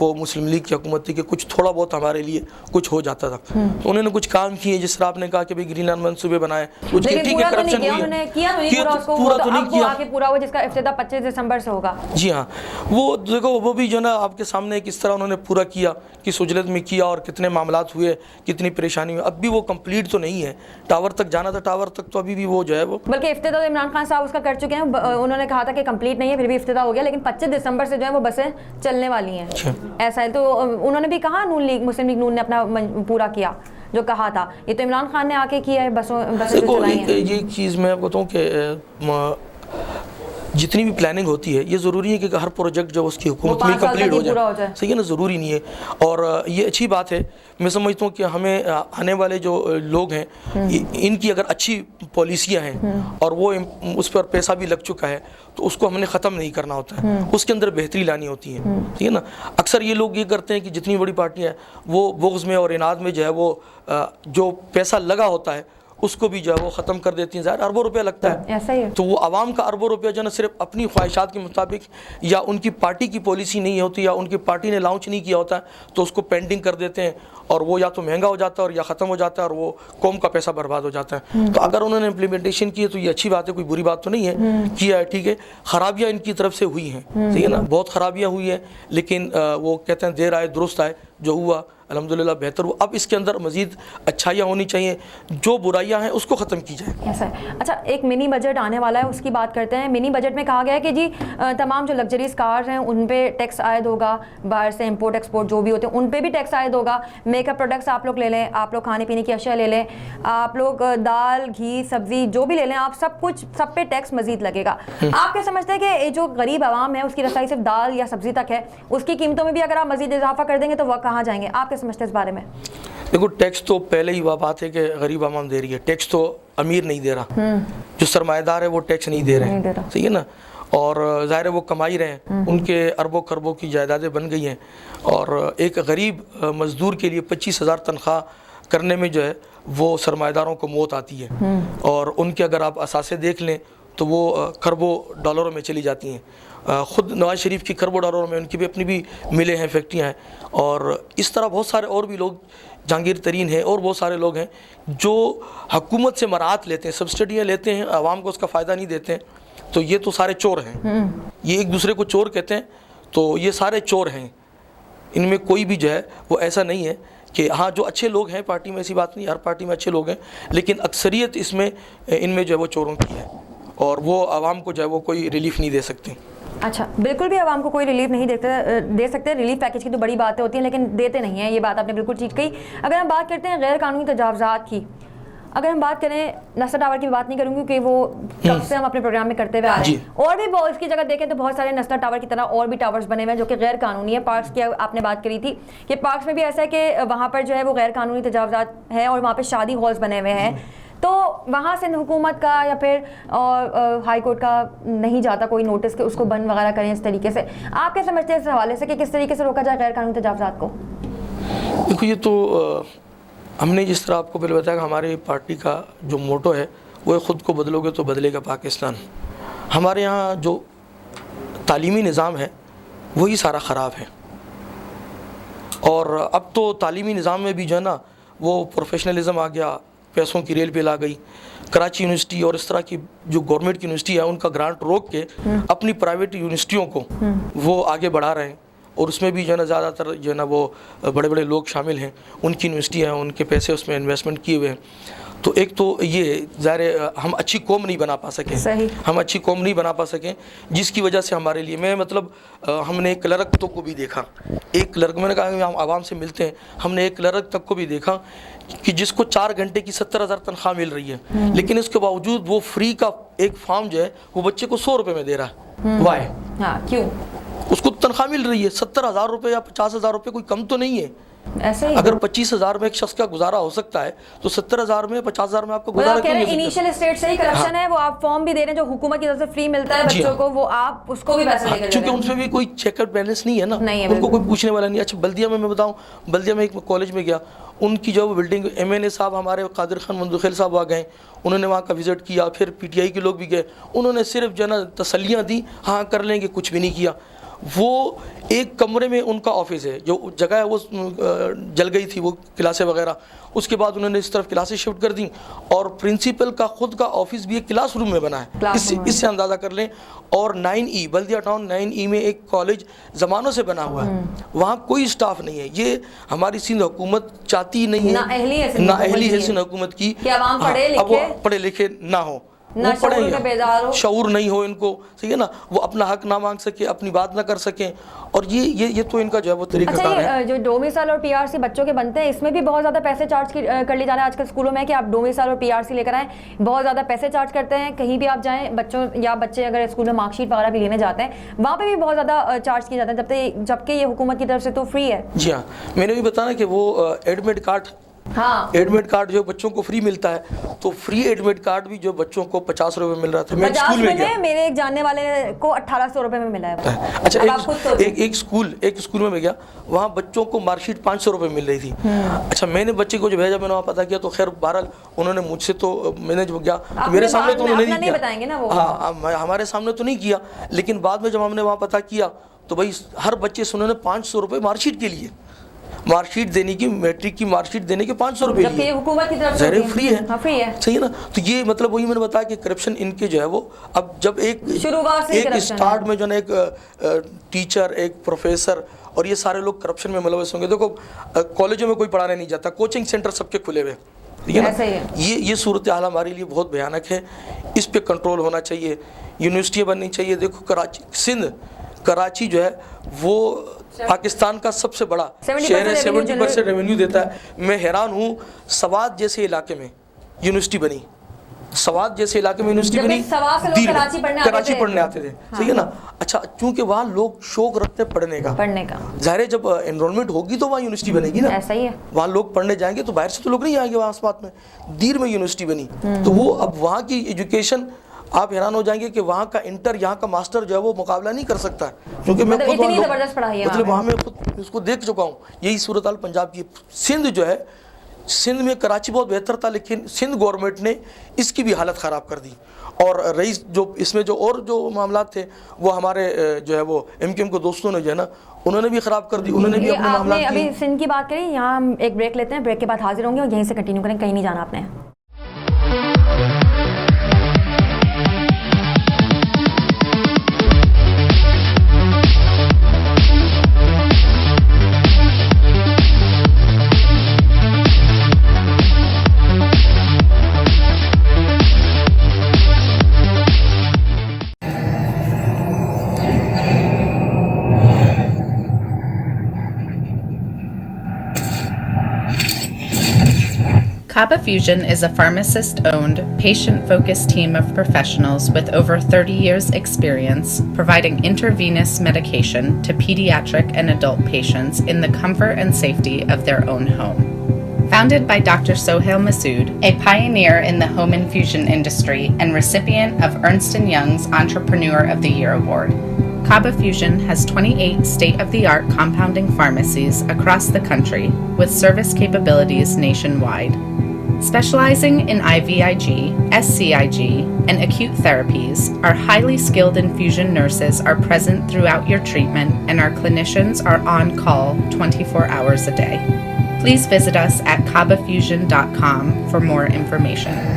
وہ مسلم لیگ کی حکومت تھی کہ کچھ تھوڑا بہت ہمارے لیے کچھ ہو جاتا تھا. تو انہوں نے کچھ کام کیے, جس طرح آپ نے کہا کہ بھائی گرین لینڈ منصوبے بنائے, ٹھیک ہے کرپشن پورا تو نہیں کیا, پورا وہ جس کا افتتاح 25 دسمبر سے ہوگا. جی ہاں, وہ دیکھو وہ بھی جو ہے نا آپ کے سامنے کس طرح انہوں نے پورا کیا, کس اجلت میں کیا اور کتنے معاملات ہوئے, کتنی پریشانی ہوئی. اب بھی وہ کمپلیٹ تو نہیں ہے, ٹاور تک جانا تھا, ٹاور تک تو ابھی بھی وہ جو ہے وہ, بلکہ افتتاح تو عمران خان صاحب اس کا کر چکے ہیں. انہوں نے کہا تھا کہ کمپلیٹ نہیں ہے, پھر بھی افتتاح ہو گیا, لیکن 25 دسمبر سے جو ہے وہ بسیں چلنے والی ہیں. ایسا ہے, تو انہوں نے بھی کہا نون لیگ مسلم لیگ نون نے اپنا پورا کیا جو کہا تھا. یہ تو عمران خان نے آ کے کیا ہے, بسیں جو چلائی ہیں. یہ چیز میں بتاؤں کہ جتنی بھی پلاننگ ہوتی ہے یہ ضروری ہے کہ ہر پروجیکٹ جو اس کی حکومت میں کمپلیٹ ہو جائے, صحیح ہے نا, ضروری نہیں ہے. اور یہ اچھی بات ہے, میں سمجھتا ہوں کہ ہمیں آنے والے جو لوگ ہیں ان کی اگر اچھی پالیسیاں ہیں اور وہ اس پر پیسہ بھی لگ چکا ہے تو اس کو ہم نے ختم نہیں کرنا ہوتا ہے, اس کے اندر بہتری لانی ہوتی ہے, ٹھیک ہے نا. اکثر یہ لوگ یہ کرتے ہیں کہ جتنی بڑی پارٹیاں ہیں وہ بغض میں اور اناد میں جو ہے وہ جو پیسہ لگا ہوتا ہے اس کو بھی جو ہے وہ ختم کر دیتی ہیں. ظاہر اربوں روپیہ لگتا ہے, ایسا ہی ہے. تو وہ عوام کا اربوں روپیہ جو ہے نا صرف اپنی خواہشات کے مطابق یا ان کی پارٹی کی پالیسی نہیں ہوتی یا ان کی پارٹی نے لانچ نہیں کیا ہوتا ہے تو اس کو پینڈنگ کر دیتے ہیں, اور وہ یا تو مہنگا ہو جاتا ہے اور یا ختم ہو جاتا ہے اور وہ قوم کا پیسہ برباد ہو جاتا ہے. تو اگر انہوں نے امپلیمنٹیشن کی ہے تو یہ اچھی بات ہے, کوئی بری بات تو نہیں ہے, کیا ہے ٹھیک ہے. خرابیاں ان کی طرف سے ہوئی ہیں, ٹھیک ہے نا, بہت خرابیاں ہوئی ہیں, لیکن وہ کہتے ہیں دیر آئے درست آئے, جو ہوا الحمدللہ بہتر ہوا. اب اس کے اندر مزید اچھائیاں ہونی چاہیے, جو برائیاں ہیں اس کو ختم کی جائے. ایسا ہے. اچھا, ایک منی بجٹ آنے والا ہے, اس کی بات کرتے ہیں. منی بجٹ میں کہا گیا ہے کہ جی تمام جو لگژریز کارز ہیں ان پہ ٹیکس عائد ہوگا, باہر سے امپورٹ ایکسپورٹ جو بھی ہوتے ہیں ان پہ بھی ٹیکس عائد ہوگا. میک اپ پروڈکٹس آپ لوگ لے لیں, آپ لوگ کھانے پینے کی اشیاء لے لیں, آپ لوگ دال گھی سبزی جو بھی لے لیں, آپ سب کچھ سب پہ ٹیکس مزید لگے گا. آپ کیا سمجھتے ہیں کہ جو غریب عوام ہے اس کی رسائی صرف دال یا سبزی تک ہے, اس کی قیمتوں میں بھی اگر آپ مزید اضافہ کر دیں گے تو وہ کہاں جائیں گے؟ آپ کیا سمجھتے ہیں اس بارے میں؟ دیکھو ٹیکس تو پہلے ہی وہ بات ہے کہ غریب عوام دے رہی ہے, ٹیکس تو امیر نہیں دے رہا, جو سرمایہ دار ہے وہ ٹیکس نہیں دے رہے ہیں, صحیح ہے نا. اور ظاہر ہے وہ کمائی رہے ہیں, ان کے اربوں خربوں کی جائیدادیں بن گئی ہیں, اور ایک غریب مزدور کے لیے 25,000 تنخواہ کرنے میں جو ہے وہ سرمایہ داروں کو موت آتی ہے, اور ان کے اگر آپ اثاثے دیکھ لیں تو وہ کھربوں ڈالروں میں چلی جاتی ہیں. خود نواز شریف کی کھربوں ڈالروں میں, ان کی بھی اپنی بھی ملیں ہیں, فیکٹریاں ہیں, اور اس طرح بہت سارے اور بھی لوگ, جہانگیر ترین ہیں اور بہت سارے لوگ ہیں جو حکومت سے مراعات لیتے ہیں, سبسڈیاں لیتے ہیں, عوام کو اس کا فائدہ نہیں دیتے ہیں. تو یہ تو سارے چور ہیں, یہ ایک دوسرے کو چور کہتے ہیں, تو یہ سارے چور ہیں. ان میں کوئی بھی جو ہے وہ ایسا نہیں ہے کہ ہاں جو اچھے لوگ ہیں پارٹی میں, ایسی بات نہیں, ہر پارٹی میں اچھے لوگ ہیں, لیکن اکثریت اس میں ان میں جو ہے وہ چوروں کی ہے, اور وہ عوام کو جو ہے وہ کوئی ریلیف نہیں دے سکتے. اچھا, بالکل بھی عوام کو کوئی ریلیف نہیں دے سکتے. ریلیف پیکیج کی تو بڑی باتیں ہوتی ہیں لیکن دیتے نہیں ہیں, یہ بات آپ نے بالکل ٹھیک کہی. اگر ہم بات کرتے ہیں غیر قانونی تجاوزات کی, اگر ہم بات کریں, نسر ٹاور کی بات نہیں کروں گی کہ وہ کب سے ہم اپنے پروگرام میں کرتے ہوئے آ رہے ہیں, اور بھی اس کی جگہ دیکھیں تو بہت سارے نسر ٹاور کی طرح اور بھی ٹاورز بنے ہوئے ہیں جو کہ غیر قانونی ہے. پارکس کی آپ نے بات کری تھی کہ پارکس میں بھی ایسا ہے کہ وہاں پر جو ہے وہ غیر قانونی تجاوزات ہیں, اور وہاں پہ شادی ہالز بنے ہوئے ہیں. تو وہاں سے حکومت کا یا پھر ہائی کورٹ کا نہیں جاتا کوئی نوٹس کہ اس کو بند وغیرہ کریں اس طریقے سے. آپ کیا سمجھتے ہیں اس حوالے سے کہ کس طریقے سے روکا جائے غیر قانونی تجاوزات کو؟ دیکھو یہ تو ہم نے جس طرح آپ کو پہلے بتایا کہ ہماری پارٹی کا جو موٹو ہے وہ ہے خود کو بدلو گے تو بدلے گا پاکستان. ہمارے یہاں جو تعلیمی نظام ہے وہی سارا خراب ہے, اور اب تو تعلیمی نظام میں بھی جو ہے نا وہ پروفیشنلزم آ گیا, پیسوں کی ریل پہ لا گئی. کراچی یونیورسٹی اور اس طرح کی جو گورنمنٹ کی یونیورسٹی ہے ان کا گرانٹ روک کے اپنی پرائیویٹ یونیورسٹیوں کو وہ آگے بڑھا رہے ہیں, اور اس میں بھی جو ہے نا زیادہ تر جو ہے نا وہ بڑے بڑے لوگ شامل ہیں, ان کی یونیورسٹی ہیں, ان کے پیسے اس میں انویسٹمنٹ کیے ہوئے ہیں. تو ایک تو یہ ظاہر ہم اچھی قوم نہیں بنا پا سکیں, ہم اچھی قوم نہیں بنا پا سکیں, جس کی وجہ سے ہمارے لیے میں مطلب ہم نے ایک کلرک تک کو بھی دیکھا, ایک کلرک, میں نے کہا کہ ہم عوام سے ملتے ہیں, ہم نے ایک کلرک تک کو بھی دیکھا کہ جس کو 4 گھنٹے کی 70,000 تنخواہ مل رہی ہے, لیکن اس کے باوجود وہ فری کا ایک فارم جو ہے وہ بچے کو 100 روپے میں دے رہا ہے. وائے؟ کیوں؟ اس کو تنخواہ مل رہی ہے 70,000 روپے یا 50,000 روپے, کوئی کم تو نہیں ہے. ایسے ہی اگر 25,000 میں ایک شخص کا گزارا ہو سکتا ہے تو 70,000 میں 50,000 میں آپ کو گزارا کیوں نہیں ہو سکتا؟ انیشیل اسٹیج سے ہی کرپشن ہے, وہ آپ فارم بھی دے رہے ہیں جو حکومت کی طرف سے فری ملتا ہے بچوں کو, وہ آپ اس کو بھی پیسے دے کر, کیونکہ ان سے بھی کوئی چیک اپ بیلنس نہیں ہے نا, ان کو کوئی پوچھنے والا نہیں. اچھا بلدیہ میں بتاؤں, بلدیہ میں ایک کالج میں گیا, ان کی جو بلڈنگ MLA صاحب ہمارے قادر خان مندوخیل صاحب آ گئے, انہوں نے وہاں کا وزٹ کیا, پھر PTI کے لوگ بھی گئے, انہوں نے صرف جو ہے نا تسلیاں دی, ہاں کر لیں گے, کچھ بھی نہیں کیا. وہ ایک کمرے میں ان کا آفس ہے, جو جگہ ہے وہ جل گئی تھی وہ کلاسیں وغیرہ, اس کے بعد انہوں نے اس طرف کلاسیں شفٹ کر دیں, اور پرنسپل کا خود کا آفس بھی ایک کلاس روم میں بنا ہے. اس سے اندازہ کر لیں. اور 9E بلدیہ ٹاؤن 9E میں ایک کالج زمانوں سے بنا ہوا ہے, وہاں کوئی اسٹاف نہیں ہے. یہ ہماری سندھ حکومت چاہتی نہیں ہے, نا اہلی ہے سندھ حکومت کی, اب وہ پڑھے لکھے نہ ہو, وہ پڑھیں, شعور نہیں ہو ان کو, صحیح ہے نا, وہ اپنا حق نہ مانگ سکے, اپنی بات نہ کر سکیں. اور یہ تو ان کا جو ہے وہ طریقہ کار ہے. اچھا, جو ڈومیسائل اور PRC بچوں کے بنتے ہیں, اس میں بھی بہت زیادہ پیسے چارج کر لیے جا رہے ہیں آج کل اسکولوں میں, کہ آپ ڈومیسائل اور PRC لے کر آئیں, بہت زیادہ پیسے چارج کرتے ہیں. کہیں بھی آپ جائیں, بچوں یا بچے اگر اسکول میں مارک شیٹ وغیرہ بھی لینے جاتے ہیں, وہاں پہ بھی بہت زیادہ چارج کیے جاتے ہیں, جبکہ یہ حکومت کی طرف سے تو فری ہے. جی ہاں, میں نے بھی بتانا کہ وہ ایڈمٹ کارڈ, ایڈمٹ کارڈ جو بچوں کو فری ملتا ہے, تو فری ایڈمٹ کارڈ بھی جو بچوں کو 50 روپے مل رہا تھا. میں اسکول میں گیا, میرے ایک جاننے والے کو 1800 روپے میں ملا ہے. اچھا, ایک اسکول میں گیا, وہاں بچوں کو مارک شیٹ 500 روپے مل رہی تھی. اچھا, میں نے بچے کو جو بھیجا, میں نے وہاں پتا کیا, تو خیر بہرحال انہوں نے مجھ سے تو, میں نے جو گیا میرے سامنے تو انہوں نے نہیں کیا, ہاں ہمارے سامنے تو نہیں کیا, لیکن بعد میں جب ہم نے وہاں پتا کیا تو بھائی ہر بچے سے انہوں نے 500 روپے مارک شیٹ کے لیے, مارک شیٹ دینے کی, میٹرک کی مارک شیٹ دینے کے 500 روپے لیے, حکومت کی طرف سے فری ہے, صحیح ہے نا. تو یہ مطلب وہی میں نے بتایا کہ کرپشن ان کے جو ہے وہ, اب جب ایک اسٹارٹ میں جو ہے ایک ٹیچر, ایک پروفیسر اور یہ سارے لوگ کرپشن میں ملوث ہوں گے. دیکھو کالجوں میں کوئی پڑھانے نہیں جاتا, کوچنگ سینٹر سب کے کھلے ہوئے, ٹھیک ہے نا. یہ صورتحال ہمارے لیے بہت بھیانک ہے, اس پہ کنٹرول ہونا چاہیے, یونیورسٹیاں بننی چاہیے. دیکھو کراچی جو ہے وہ پاکستان کا سب سے بڑا شہر ہے, 70% ریونیو دیتا ہے. میں حیران ہوں, سوات جیسے علاقے میں یونیورسٹی بنی, سوات جیسے علاقے میں یونیورسٹی بنی, کراچی پڑھنے آتے تھے, صحیح ہے نا. اچھا, چونکہ وہاں لوگ شوق رکھتے ہیں پڑھنے کا, ظاہر ہے جب انرولمنٹ ہوگی تو وہاں یونیورسٹی بنے گی نا, وہاں لوگ پڑھنے جائیں گے, تو باہر سے تو لوگ نہیں آئیں گے. وہاں اسپات میں دیر میں یونیورسٹی بنی, تو وہ اب وہاں کی ایجوکیشن, آپ حیران ہو جائیں گے کہ وہاں کا انٹر یہاں کا ماسٹر جو ہے وہ مقابلہ نہیں کر سکتا, کیونکہ میں خود مطلب وہاں میں خود اس کو دیکھ چکا ہوں. یہی صورتحال پنجاب کی. سندھ جو ہے, سندھ میں کراچی بہت بہتر تھا, لیکن سندھ گورنمنٹ نے اس کی بھی حالت خراب کر دی. اور رئیس جو اس میں جو معاملات تھے, وہ ہمارے جو ہے وہ MKM کو دوستوں نے جو ہے نا, انہوں نے بھی خراب کر دی, انہوں نے بھی اپنے معاملات. ابھی سندھ کی بات کریں, یہاں ہم ایک بریک لیتے ہیں, بریک کے بعد حاضر ہوں گے اور یہیں سے کنٹینیو کریں, کہیں نہیں جانا آپ نے. Kaba Fusion is a pharmacist-owned, patient-focused team of professionals with over 30 years' experience providing intravenous medication to pediatric and adult patients in the comfort and safety of their own home. Founded by Dr. Sohail Masood, a pioneer in the home infusion industry and recipient of Ernst & Young's Entrepreneur of the Year Award, Kaba Fusion has 28 state-of-the-art compounding pharmacies across the country with service capabilities nationwide. Specializing in IVIG, SCIG, and acute therapies, our highly skilled infusion nurses are present throughout your treatment, and our clinicians are on call 24 hours a day. Please visit us at kabafusion.com for more information.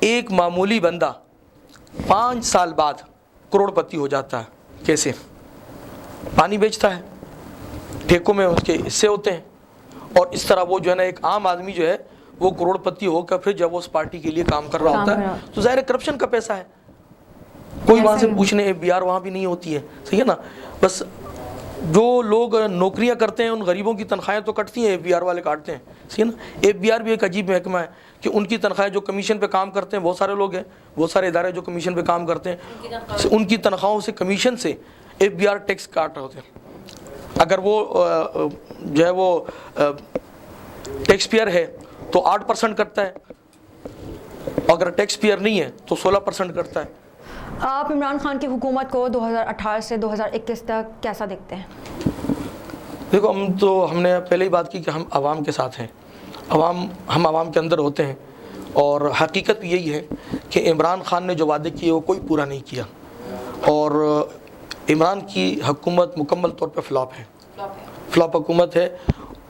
ایک معمولی بندہ 5 سال بعد کروڑپتی ہو جاتا ہے. کیسے؟ پانی بیچتا ہے, ٹھیکوں میں اس کے حصے ہوتے ہیں, اور اس طرح وہ جو ہے نا ایک عام آدمی جو ہے وہ کروڑپتی ہو کر پھر جب وہ اس پارٹی کے لیے کام کر رہا ہوتا ہے تو ظاہر کرپشن کا پیسہ ہے, کوئی وہاں سے پوچھنے FBR وہاں بھی نہیں ہوتی ہے. صحیح ہے نا. بس جو لوگ نوکریاں کرتے ہیں ان غریبوں کی تنخواہیں تو کٹتی ہیں, FBR والے کاٹتے ہیں. صحیح ہے نا. FBR بھی ایک عجیب محکمہ ہے کہ ان کی تنخواہیں جو کمیشن پہ کام کرتے ہیں, بہت سارے لوگ ہیں, بہت سارے ادارے جو کمیشن پہ کام کرتے ہیں, ان کی تنخواہوں سے کمیشن سے FBR ٹیکس کاٹ رہے ہوتے ہیں. اگر وہ جو ہے وہ ٹیکس پیئر ہے تو 8% کرتا ہے, اگر ٹیکس پیئر نہیں ہے تو 16% کرتا ہے. آپ عمران خان کی حکومت کو 2018 سے 2021 تک کیسا دیکھتے ہیں؟ دیکھو, ہم نے پہلے ہی بات کی کہ ہم عوام کے ساتھ ہیں, ہم عوام کے اندر ہوتے ہیں, اور حقیقت یہی ہے کہ عمران خان نے جو وعدے کیے وہ کوئی پورا نہیں کیا, اور عمران کی حکومت مکمل طور پہ فلاپ حکومت ہے.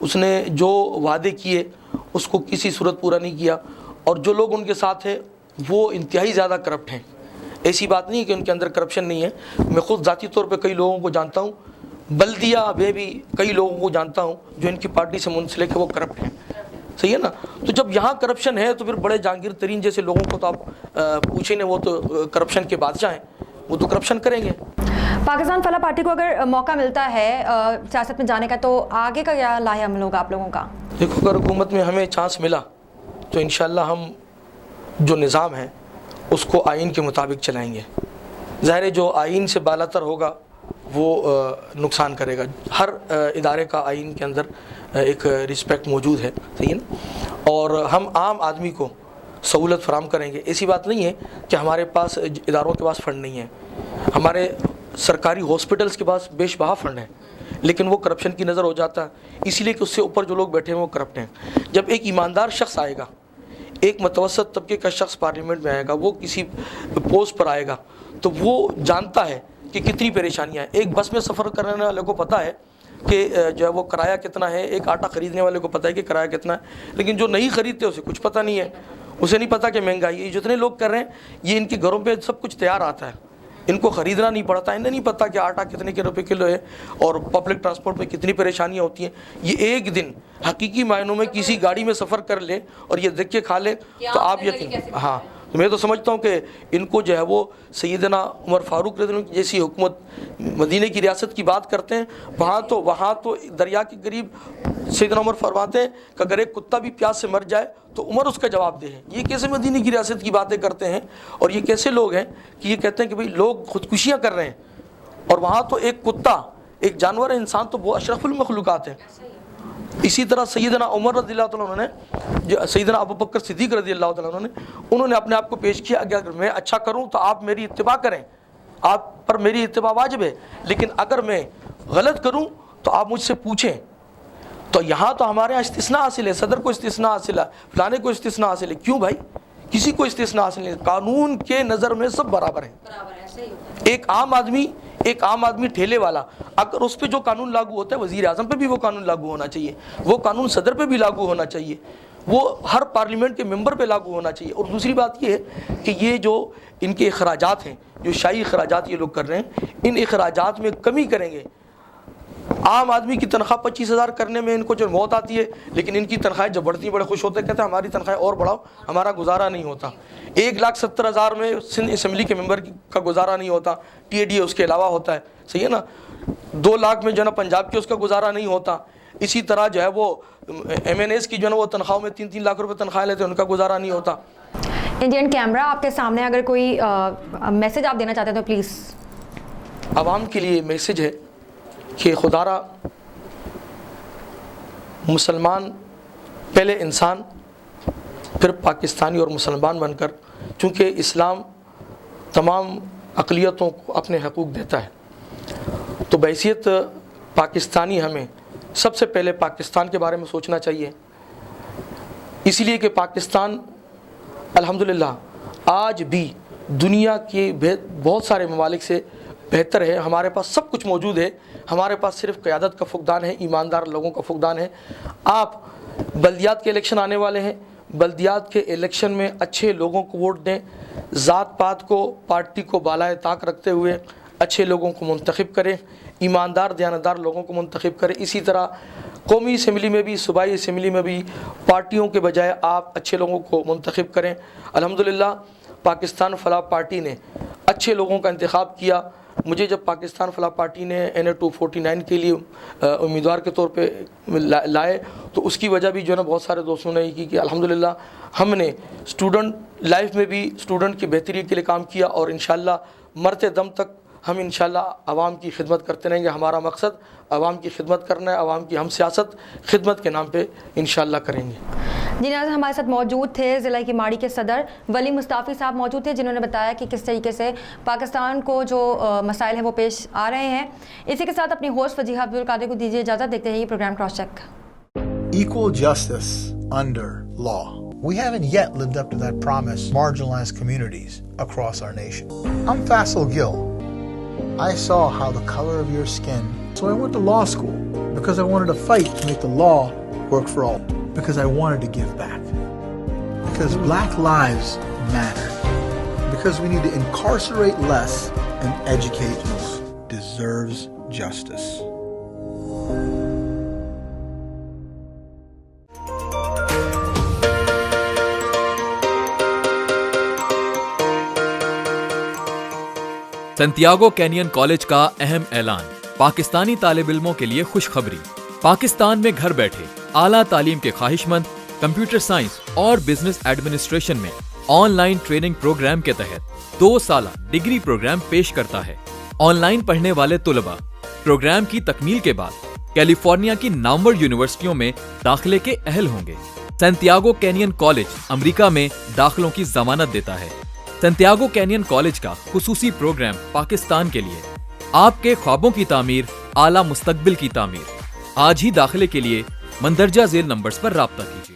اس نے جو وعدے کیے اس کو کسی صورت پورا نہیں کیا, اور جو لوگ ان کے ساتھ ہیں وہ انتہائی زیادہ کرپٹ ہیں. ایسی بات نہیں کہ ان کے اندر کرپشن نہیں ہے, میں خود ذاتی طور پہ کئی لوگوں کو جانتا ہوں, بلدیہ میں بھی کئی لوگوں کو جانتا ہوں جو ان کی پارٹی سے منسلک ہے, وہ کرپٹ ہیں. صحیح ہے نا. تو جب یہاں کرپشن ہے تو پھر بڑے جہانگیر ترین جیسے لوگوں کو تو آپ پوچھیں, وہ تو کرپشن کے بادشاہ ہیں, وہ تو کرپشن کریں گے. پاکستان فلاح پارٹی کو اگر موقع ملتا ہے سیاست میں جانے کا تو آگے کا کیا لاہ عمل ہوگا آپ لوگوں کا؟ دیکھو, اگر حکومت میں ہمیں چانس ملا تو انشاءاللہ ہم جو نظام ہے اس کو آئین کے مطابق چلائیں گے. ظاہر ہے جو آئین سے بالاتر ہوگا وہ نقصان کرے گا. ہر ادارے کا آئین کے اندر ایک رسپیکٹ موجود ہے. صحیح ہے نا. اور ہم عام آدمی کو سہولت فراہم کریں گے. ایسی بات نہیں ہے کہ ہمارے پاس اداروں کے پاس فنڈ نہیں ہے, ہمارے سرکاری ہاسپٹلس کے پاس بیش بہا فنڈ ہے, لیکن وہ کرپشن کی نظر ہو جاتا ہے, اسی لیے کہ اس سے اوپر جو لوگ بیٹھے ہیں وہ کرپٹ ہیں. جب ایک ایماندار شخص آئے گا, ایک متوسط طبقے کا شخص پارلیمنٹ میں آئے گا, وہ کسی پوسٹ پر آئے گا تو وہ جانتا ہے کہ کتنی پریشانیاں ہیں. ایک بس میں سفر کرنے والے کو پتہ ہے کہ جو ہے وہ کرایہ کتنا ہے, ایک آٹا خریدنے والے کو پتہ ہے کہ کرایہ کتنا ہے, لیکن جو نہیں خریدتے اسے کچھ پتہ نہیں ہے, اسے نہیں پتہ کہ مہنگائی ہے. جتنے لوگ کر رہے ہیں یہ ان کے گھروں پہ سب کچھ تیار آتا ہے, ان کو خریدنا نہیں پڑتا, انہیں نہیں پتہ کہ آٹا کتنے کے روپے کلو ہے اور پبلک ٹرانسپورٹ میں کتنی پریشانیاں ہوتی ہیں. یہ ایک دن حقیقی معنوں میں کسی گاڑی میں سفر کر لے اور یہ دیکھ کے کھا لے تو آپ یقین, ہاں میں تو سمجھتا ہوں کہ ان کو جو ہے وہ سیدنا عمر فاروق رضی اللہ عنہ جیسی حکومت مدینہ کی ریاست کی بات کرتے ہیں, وہاں تو دریا کے قریب سیدنا عمر فرماتے ہیں کہ اگر ایک کتا بھی پیاس سے مر جائے تو عمر اس کا جواب دے. یہ کیسے مدینہ کی ریاست کی باتیں کرتے ہیں, اور یہ کیسے لوگ ہیں کہ یہ کہتے ہیں کہ بھئی لوگ خودکشیاں کر رہے ہیں, اور وہاں تو ایک کتا, ایک جانور ہے, انسان تو وہ اشرف المخلوقات ہیں. اسی طرح سیدنا عمر رضی اللہ تعالیٰ عنہ نے, جو سیدنا ابو بکر صدیق رضی اللہ تعالیٰ عنہ نے, انہوں نے اپنے آپ کو پیش کیا کہ اگر میں اچھا کروں تو آپ میری اتباع کریں, آپ پر میری اتباع واجب ہے, لیکن اگر میں غلط کروں تو آپ مجھ سے پوچھیں. تو یہاں تو ہمارے یہاں استثناء حاصل ہے, صدر کو استثناء حاصل ہے, فلانے کو استثناء حاصل ہے. کیوں بھائی؟ کسی کو استثناء حاصل نہیں. قانون کے نظر میں سب برابر ہیں. ایک عام آدمی ٹھیلے والا, اگر اس پہ جو قانون لاگو ہوتا ہے وزیر اعظم پہ بھی وہ قانون لاگو ہونا چاہیے, وہ قانون صدر پہ بھی لاگو ہونا چاہیے, وہ ہر پارلیمنٹ کے ممبر پہ لاگو ہونا چاہیے. اور دوسری بات یہ ہے کہ یہ جو ان کے اخراجات ہیں, جو شاہی اخراجات یہ لوگ کر رہے ہیں, ان اخراجات میں کمی کریں گے. عام آدمی کی تنخواہ 25,000 کرنے میں ان کو جو موت آتی ہے, لیکن ان کی تنخواہیں جب بڑھتی بڑے خوش ہوتے ہیں, کہتے ہیں ہماری تنخواہیں اور بڑھاؤ, ہمارا گزارا نہیں ہوتا. 1,70,000 میں سندھ اسمبلی کے ممبر کا گزارا نہیں ہوتا, TADA اس کے علاوہ ہوتا ہے. صحیح ہے نا. 2 لاکھ میں جو ہے نا پنجاب کے اس کا گزارا نہیں ہوتا. اسی طرح جو ہے وہ MNAs کی جو ہے نا وہ تنخواہوں میں 3-3 لاکھ روپے تنخواہ لیتے ہیں, ان کا گزارا نہیں ہوتا. انڈین کیمرہ آپ کے سامنے, اگر کوئی میسج آپ دینا چاہتے ہیں تو پلیز. عوام کے لیے میسج ہے کہ خدا را مسلمان پہلے انسان پھر پاکستانی اور مسلمان بن کر, چونکہ اسلام تمام اقلیتوں کو اپنے حقوق دیتا ہے, تو بحیثیت پاکستانی ہمیں سب سے پہلے پاکستان کے بارے میں سوچنا چاہیے. اسی لیے کہ پاکستان الحمدللہ آج بھی دنیا کے بہت سارے ممالک سے بہتر ہے. ہمارے پاس سب کچھ موجود ہے, ہمارے پاس صرف قیادت کا فقدان ہے, ایماندار لوگوں کا فقدان ہے. آپ بلدیات کے الیکشن آنے والے ہیں, بلدیات کے الیکشن میں اچھے لوگوں کو ووٹ دیں, ذات پات کو پارٹی کو بالائے طاق رکھتے ہوئے اچھے لوگوں کو منتخب کریں, ایماندار دیانتدار لوگوں کو منتخب کریں. اسی طرح قومی اسمبلی میں بھی, صوبائی اسمبلی میں بھی پارٹیوں کے بجائے آپ اچھے لوگوں کو منتخب کریں. الحمدللہ پاکستان فلاح پارٹی نے اچھے لوگوں کا انتخاب کیا. مجھے جب پاکستان فلاح پارٹی نے NA 249 کے لیے امیدوار کے طور پہ لائے تو اس کی وجہ بھی جو ہے نا بہت سارے دوستوں نے کی کہ الحمدللہ ہم نے اسٹوڈنٹ لائف میں بھی اسٹوڈنٹ کی بہتری کے لیے کام کیا, اور انشاءاللہ مرتے دم تک ہم انشاءاللہ عوام کی خدمت کرتے رہیں گے. ہمارا مقصد عوام کی خدمت کرنا ہے, عوام کی ہم سیاست خدمت کے نام پہ انشاءاللہ کریں گے. جی ناظرین, ہمارے ساتھ موجود تھے ضلع کی ماڑی کے صدر ولی مصطفی صاحب موجود تھے, جنہوں نے بتایا کہ کس طریقے سے پاکستان کو جو مسائل ہیں وہ پیش آ رہے ہیں. اسی کے ساتھ اپنی ہوسٹ وجیہہ عبدالقادر کو دیجیے اجازت. دیکھتے ہیں یہ programme cross check. Equal justice under law. We haven't yet lived up to that promise marginalized communities across our nation. I'm Faisal Gill. I saw how the color of your skin, so I went to law school because I wanted to fight to make the law work for all, because I wanted to give back, because black lives matter, because we need to incarcerate less and educate more. Deserves justice. سنتیاگو canyon college کا اہم اعلان. پاکستانی طالب علموں کے لیے خوشخبری. پاکستان میں گھر بیٹھے اعلیٰ تعلیم کے خواہش مند کمپیوٹر سائنس اور بزنس ایڈمنسٹریشن میں آن لائن ٹریننگ پروگرام کے تحت 2 سالہ ڈگری پروگرام پیش کرتا ہے. آن لائن پڑھنے والے طلباء پروگرام کی تکمیل کے بعد کیلیفورنیا کی نامور یونیورسٹیوں میں داخلے کے اہل ہوں گے. سنتیاگو کینین کالج امریکہ میں داخلوں کی ضمانت دیتا ہے. سنتیاگو کینین کالج کا خصوصی پروگرام پاکستان کے لیے آپ کے خوابوں کی تعمیر, اعلیٰ مستقبل کی تعمیر. آج ہی داخلے کے لیے مندرجہ ذیل نمبرز پر رابطہ کیجیے.